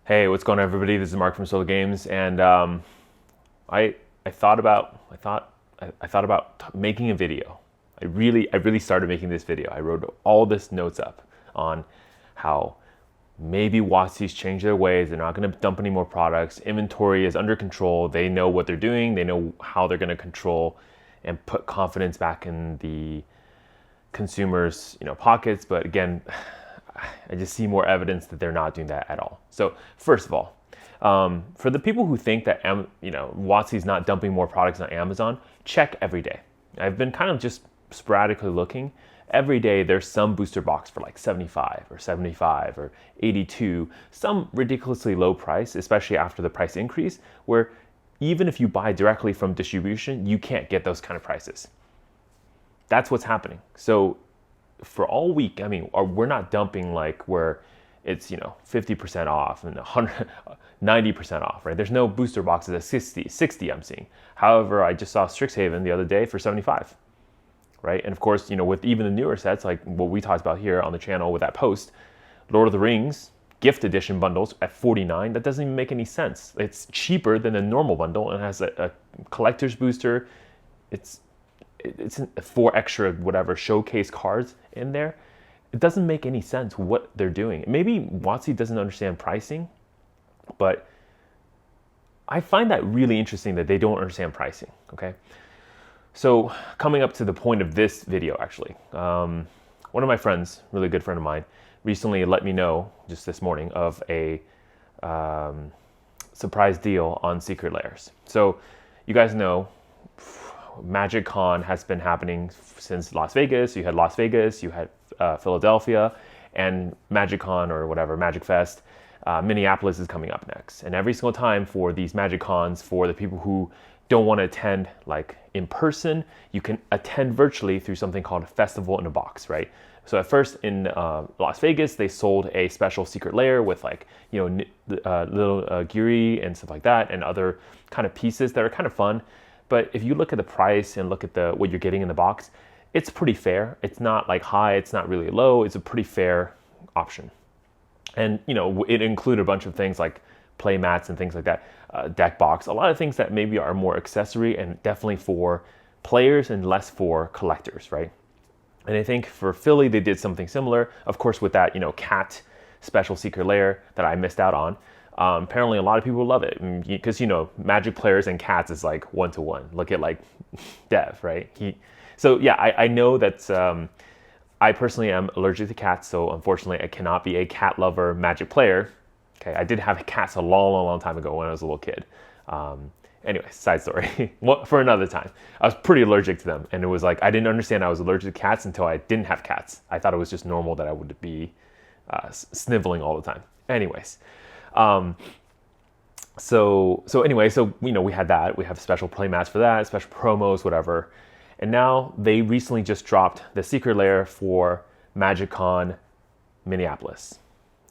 Hey, what's going on, everybody? This is Mark from Solo Games, and I thought about making a video. I really started making this video. I wrote all this notes up on how maybe WOTC's changed their ways. They're not going to dump any more products. Inventory is under control. They know what they're doing. They know how they're going to control and put confidence back in the consumers' pockets. But again, I just see more evidence that they're not doing that at all. So first of all, for the people who think that WOTC's not dumping more products on Amazon, check every day. I've been kind of just sporadically looking. Every day there's some booster box for like 75 or 75 or 82, some ridiculously low price, especially after the price increase, where even if you buy directly from distribution, you can't get those kind of prices. That's what's happening. So for all week, we're not dumping like where it's 50% off and 90% off, right? There's no booster boxes at 60 I'm seeing. However, I just saw Strixhaven the other day for 75, right? And of course, with even the newer sets, like what we talked about here on the channel with that post, Lord of the Rings gift edition bundles at 49, that doesn't even make any sense. It's cheaper than a normal bundle and has a collector's booster. It's 4 extra whatever showcase cards in there. It doesn't make any sense what they're doing. Maybe WOTC doesn't understand pricing, but I find that really interesting that they don't understand pricing. Okay, so coming up to the point of this video, actually, one of my friends, really good friend of mine, recently let me know just this morning of a surprise deal on Secret Lairs. So you guys know Magic Con has been happening since Las Vegas. You had Las Vegas, you had Philadelphia, and Magic Con or whatever, Magic Fest. Minneapolis is coming up next. And every single time for these Magic Cons, for the people who don't want to attend like in person, you can attend virtually through something called a Festival in a Box, right? So at first in Las Vegas, they sold a special secret lair with like, little Giri and stuff like that, and other kind of pieces that are kind of fun. But if you look at the price and look at what you're getting in the box, it's pretty fair. It's not like high, it's not really low. It's a pretty fair option. And it included a bunch of things like play mats and things like that, deck box, a lot of things that maybe are more accessory and definitely for players and less for collectors, right? And I think for Philly, they did something similar, of course, with that, cat special secret lair that I missed out on. Apparently a lot of people love it because, Magic players and cats is like 1-to-1. Look at like Dev, right? So yeah, I know that I personally am allergic to cats. So unfortunately I cannot be a cat lover Magic player. Okay. I did have cats a long time ago when I was a little kid. Anyway, side story for another time. I was pretty allergic to them. And it was like, I didn't understand I was allergic to cats until I didn't have cats. I thought it was just normal that I would be sniveling all the time. Anyways. So we had that. We have special play mats for that, special promos, whatever. And now they recently just dropped the secret lair for Magic Con Minneapolis.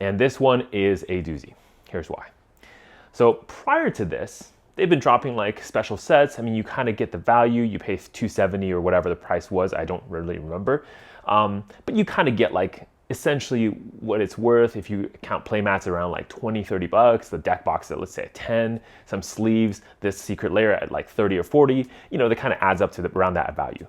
And this one is a doozy. Here's why. So prior to this, they've been dropping like special sets. You kind of get the value. You pay $270 or whatever the price was. I don't really remember. But you kind of get like essentially what it's worth if you count playmats around like $20-$30, the deck box at let's say 10, some sleeves, this secret lair at like 30 or 40, that kind of adds up to around that value.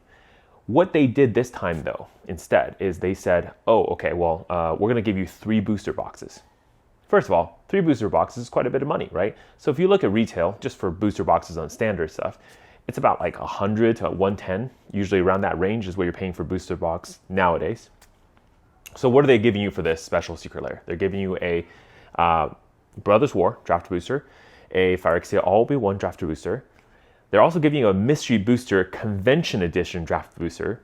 What they did this time though, instead, is they said, oh, okay, well, we're going to give you 3 booster boxes. First of all, 3 booster boxes is quite a bit of money, right? So if you look at retail, just for booster boxes on standard stuff, it's about like 100 to 110, usually around that range is what you're paying for booster box nowadays. So what are they giving you for this special secret lair? They're giving you a Brothers War draft booster, a Phyrexia All-Will-Be-One draft booster. They're also giving you a Mystery Booster Convention Edition draft booster,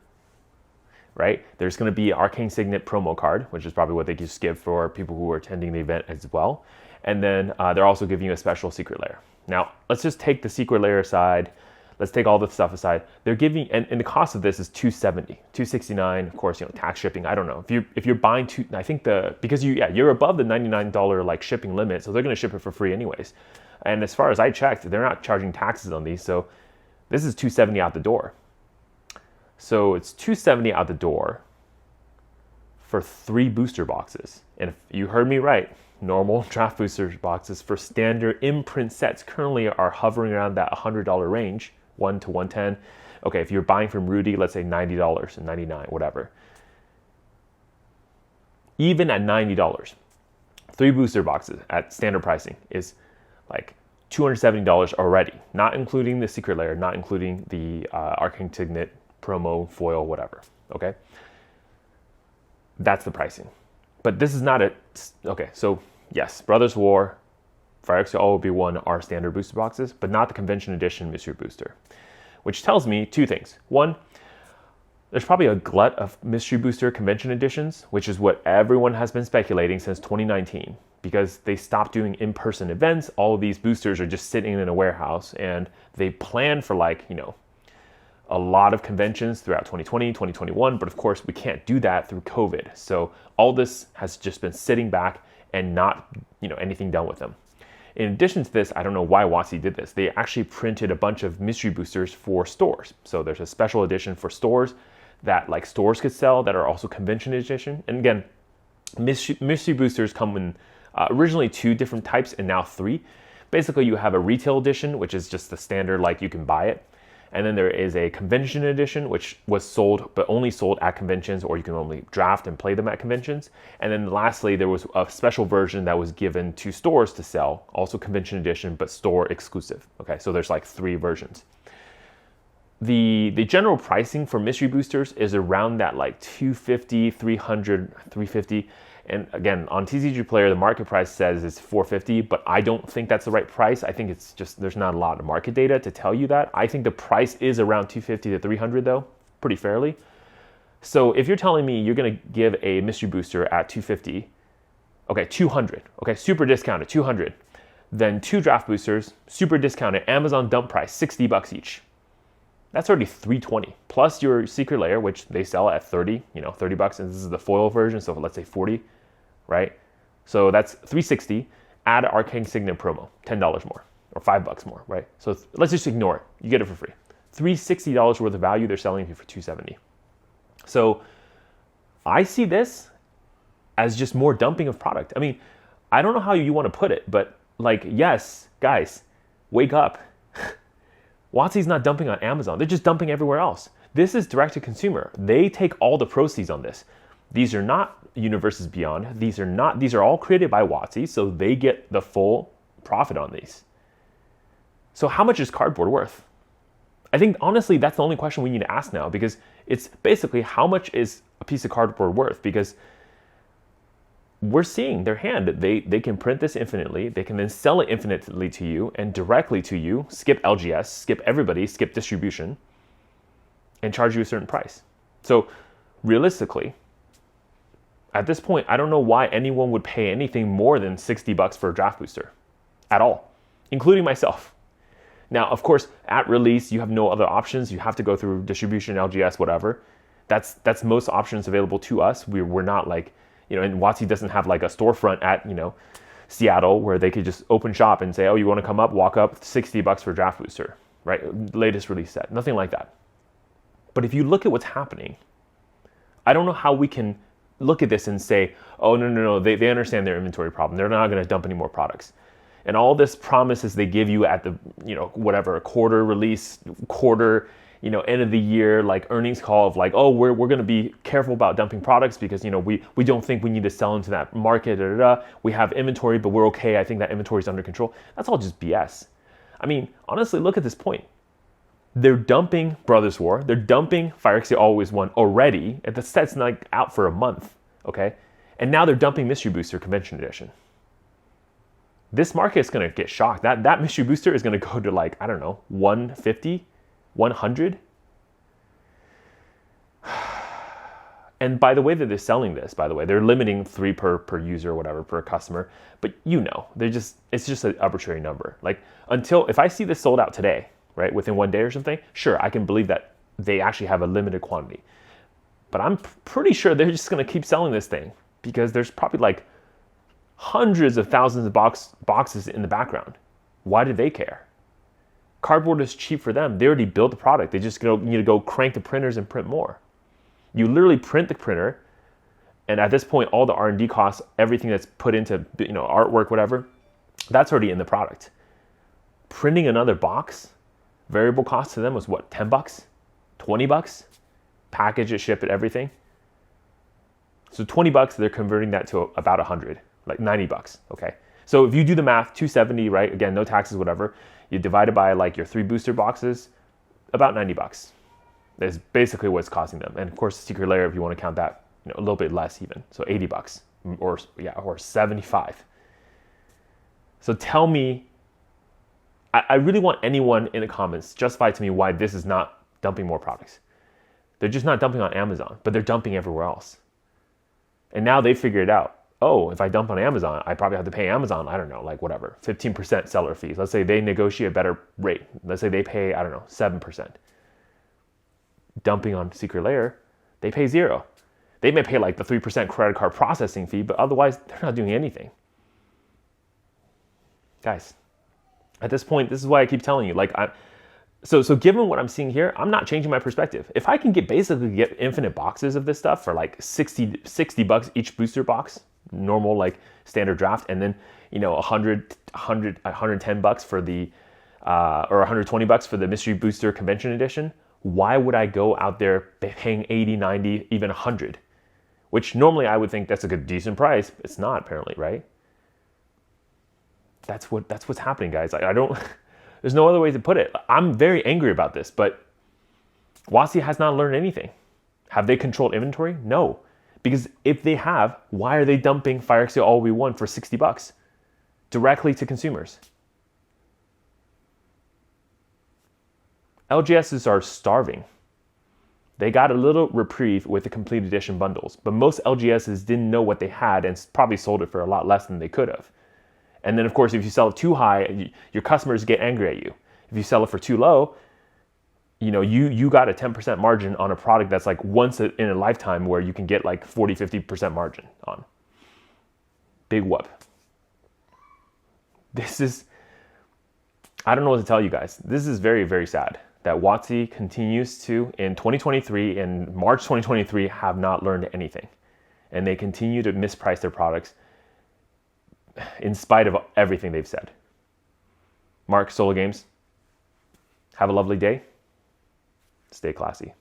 right? There's going to be Arcane Signet promo card, which is probably what they just give for people who are attending the event as well. And then they're also giving you a special secret lair. Now, let's just take the secret lair aside. Let's take all the stuff aside. They're giving, and the cost of this is $270, $269. Of course, tax shipping. I don't know if you're buying two. I think because you're above the $99 like shipping limit, so they're going to ship it for free anyways. And as far as I checked, they're not charging taxes on these, so this is $270 out the door. So it's $270 out the door for 3 booster boxes. And if you heard me right, normal draft booster boxes for standard imprint sets currently are hovering around that $100 range, 1 to 110. Okay, if you're buying from Rudy, let's say $90 and $99, whatever. Even at $90, 3 booster boxes at standard pricing is like $270 already, not including the secret layer, not including the Arcane Signet promo foil, whatever. Okay, that's the pricing. But this is not okay, so yes, Brothers War, Fire Exo OB1 are standard booster boxes, but not the convention edition mystery booster, which tells me 2 things. 1, there's probably a glut of mystery booster convention editions, which is what everyone has been speculating since 2019, because they stopped doing in-person events. All of these boosters are just sitting in a warehouse, and they plan for a lot of conventions throughout 2020, 2021, but of course we can't do that through COVID. So all this has just been sitting back and not, anything done with them. In addition to this, I don't know why WOTC did this. They actually printed a bunch of mystery boosters for stores. So there's a special edition for stores that stores could sell that are also convention edition. And again, mystery boosters come in originally 2 different types and now 3. Basically, you have a retail edition, which is just the standard, you can buy it. And then there is a convention edition, which was sold, but only sold at conventions, or you can only draft and play them at conventions. And then lastly, there was a special version that was given to stores to sell, also convention edition, but store exclusive. Okay, so there's 3 versions. The general pricing for mystery boosters is around that $250, $300, $350. And again, on TCG Player, the market price says it's $450, but I don't think that's the right price. I think it's just, there's not a lot of market data to tell you that. I think the price is around $250 to $300 though, pretty fairly. So if you're telling me you're gonna give a mystery booster at $250, okay, $200, okay, super discounted, $200, then 2 draft boosters, super discounted, Amazon dump price, $60 each. That's already $320 plus your secret layer, which they sell at $30, $30, and this is the foil version, so let's say $40, right? So that's $360. Add Arcane Signet promo, $10 more or $5 more, right? So let's just ignore it. You get it for free. $360 worth of value. They're selling you for $270. So I see this as just more dumping of product. I mean, I don't know how you want to put it, but yes, guys, wake up. WOTC's not dumping on Amazon. They're just dumping everywhere else. This is direct to consumer. They take all the proceeds on this. These are not Universes Beyond. These are all created by WOTC, so they get the full profit on these. So how much is cardboard worth? I think honestly, that's the only question we need to ask now, because it's basically how much is a piece of cardboard worth? Because we're seeing their hand. They can print this infinitely. They can then sell it infinitely to you and directly to you, skip LGS, skip everybody, skip distribution, and charge you a certain price. So realistically, at this point, I don't know why anyone would pay anything more than $60 for a draft booster at all, including myself. Now, of course, at release, you have no other options. You have to go through distribution, LGS, whatever. That's most options available to us. We're not and WOTC doesn't have a storefront at, Seattle where they could just open shop and say, oh, you want to come up, walk up, $60 for draft booster, right? Latest release set, nothing like that. But if you look at what's happening, I don't know how we can look at this and say, oh, no, they understand their inventory problem. They're not going to dump any more products. And all this promises they give you at the, whatever, quarter release, end of the year, earnings call of oh, we're going to be careful about dumping products because, we don't think we need to sell into that market. We have inventory, but we're okay. I think that inventory is under control. That's all just BS. I mean, honestly, look at this point. They're dumping Brothers War. They're dumping Fire Exo Always Won already. The set's out for a month, okay? And now they're dumping Mystery Booster Convention Edition. This market is going to get shocked. That Mystery Booster is going to go to I don't know, 150, 100. And by the way that they're selling this, by the way, they're limiting 3 per user or whatever, per customer. But it's just an arbitrary number. If I see this sold out today, right, within 1 day or something, sure, I can believe that they actually have a limited quantity. But I'm pretty sure they're just going to keep selling this thing because there's probably hundreds of thousands of boxes in the background. Why do they care? Cardboard is cheap for them. They already built the product. They just need to go crank the printers and print more. You literally print the printer And at this point, all the R&D costs, everything that's put into, artwork, whatever, that's already in the product. Printing another box, variable cost to them was what, $10, $20? Package it, ship it, everything. So $20, they're converting that to about 100, like $90, okay? So if you do the math, 270, right? Again, no taxes, whatever. You divide it by like your 3 booster boxes, about $90. That's basically what it's costing them. And of course, the secret layer, if you want to count that, a little bit less even. So $80 or 75. So tell me, I really want anyone in the comments justify to me why this is not dumping more products. They're just not dumping on Amazon, but they're dumping everywhere else. And now they figured out, oh, if I dump on Amazon, I probably have to pay Amazon, I don't know, like whatever, 15% seller fees. Let's say they negotiate a better rate. Let's say they pay, I don't know, 7%. Dumping on secret layer, they pay 0. They may pay like the 3% credit card processing fee, but otherwise they're not doing anything. Guys, at this point, this is why I keep telling you, so given what I'm seeing here, I'm not changing my perspective. If I can basically get infinite boxes of this stuff for like $60 each booster box, normal like standard draft, and then $110 for the or $120 for the mystery booster convention edition, why would I go out there paying 80, 90, even 100? Which normally I would think that's a good decent price. It's not, apparently, right? That's what's happening, guys. I don't. There's no other way to put it. I'm very angry about this, but WOTC has not learned anything. Have they controlled inventory? No, because if they have, why are they dumping Fire Sale All We Want for $60 directly to consumers? LGSs are starving. They got a little reprieve with the complete edition bundles, but most LGSs didn't know what they had and probably sold it for a lot less than they could have. And then, of course, if you sell it too high, your customers get angry at you. If you sell it for too low, you got a 10% margin on a product that's like once in a lifetime where you can get like 40, 50% margin on. Big whoop. I don't know what to tell you guys. This is very, very sad that WOTC continues to, in 2023, in March 2023, have not learned anything. And they continue to misprice their products in spite of everything they've said. Mark, Solo Games, have a lovely day. Stay classy.